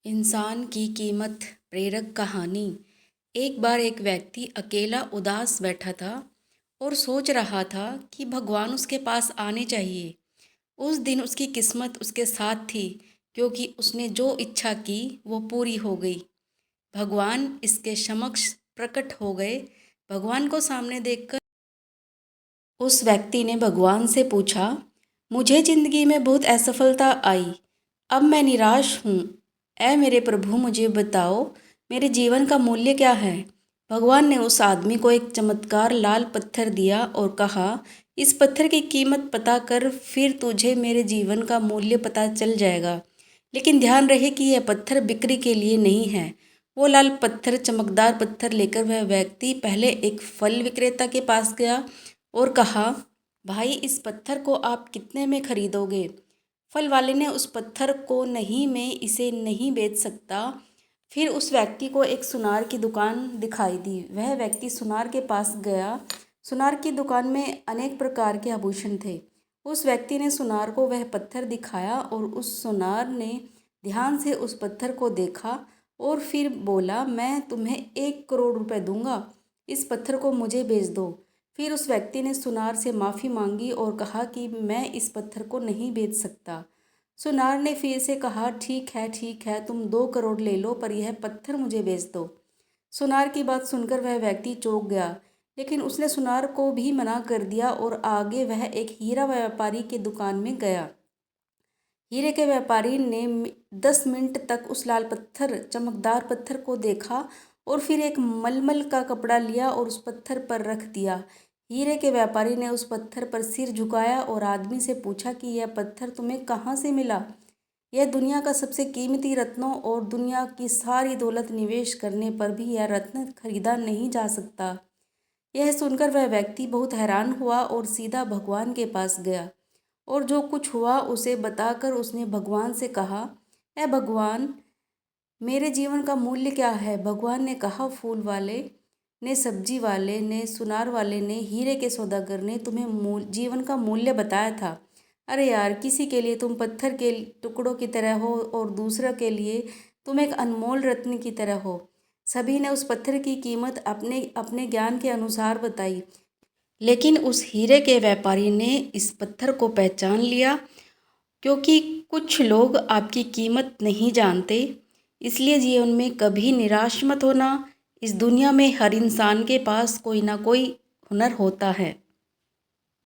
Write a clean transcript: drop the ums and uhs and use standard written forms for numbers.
इंसान की कीमत प्रेरक कहानी। एक बार एक व्यक्ति अकेला उदास बैठा था और सोच रहा था कि भगवान उसके पास आने चाहिए। उस दिन उसकी किस्मत उसके साथ थी, क्योंकि उसने जो इच्छा की वो पूरी हो गई। भगवान इसके समक्ष प्रकट हो गए। भगवान को सामने देखकर उस व्यक्ति ने भगवान से पूछा, मुझे जिंदगी में बहुत असफलता आई, अब मैं निराश हूँ। ऐ मेरे प्रभु, मुझे बताओ मेरे जीवन का मूल्य क्या है। भगवान ने उस आदमी को एक चमत्कार लाल पत्थर दिया और कहा, इस पत्थर की कीमत पता कर, फिर तुझे मेरे जीवन का मूल्य पता चल जाएगा। लेकिन ध्यान रहे कि यह पत्थर बिक्री के लिए नहीं है। वो लाल पत्थर, चमकदार पत्थर लेकर वह व्यक्ति पहले एक फल विक्रेता के पास गया और कहा, भाई इस पत्थर को आप कितने में खरीदोगे। फल वाले ने उस पत्थर को, नहीं मैं इसे नहीं बेच सकता। फिर उस व्यक्ति को एक सुनार की दुकान दिखाई दी। वह व्यक्ति सुनार के पास गया। सुनार की दुकान में अनेक प्रकार के आभूषण थे। उस व्यक्ति ने सुनार को वह पत्थर दिखाया और उस सुनार ने ध्यान से उस पत्थर को देखा और फिर बोला, मैं तुम्हें 1 करोड़ रुपए दूंगा, इस पत्थर को मुझे बेच दो। फिर उस व्यक्ति ने सुनार से माफ़ी मांगी और कहा कि मैं इस पत्थर को नहीं बेच सकता। सुनार ने फिर से कहा, ठीक है, तुम 2 करोड़ ले लो, पर यह पत्थर मुझे बेच दो। सुनार की बात सुनकर वह व्यक्ति चौंक गया, लेकिन उसने सुनार को भी मना कर दिया और आगे वह एक हीरा व्यापारी की दुकान में गया। हीरे के व्यापारी ने 10 मिनट तक उस लाल पत्थर, चमकदार पत्थर को देखा और फिर एक मलमल का कपड़ा लिया और उस पत्थर पर रख दिया। हीरे के व्यापारी ने उस पत्थर पर सिर झुकाया और आदमी से पूछा कि यह पत्थर तुम्हें कहाँ से मिला। यह दुनिया का सबसे कीमती रत्नों और दुनिया की सारी दौलत निवेश करने पर भी यह रत्न खरीदा नहीं जा सकता। यह सुनकर वह व्यक्ति बहुत हैरान हुआ और सीधा भगवान के पास गया और जो कुछ हुआ उसे बताकर उसने भगवान से कहा, ऐ भगवान, मेरे जीवन का मूल्य क्या है। भगवान ने कहा, फूल वाले ने, सब्जी वाले ने, सुनार वाले ने, हीरे के सौदागर ने तुम्हें जीवन का मूल्य बताया था। अरे यार, किसी के लिए तुम पत्थर के टुकड़ों की तरह हो और दूसरा के लिए तुम एक अनमोल रत्न की तरह हो। सभी ने उस पत्थर की कीमत अपने अपने ज्ञान के अनुसार बताई, लेकिन उस हीरे के व्यापारी ने इस पत्थर को पहचान लिया, क्योंकि कुछ लोग आपकी कीमत नहीं जानते। इसलिए जीवन में कभी निराश मत होना। इस दुनिया में हर इंसान के पास कोई ना कोई हुनर होता है।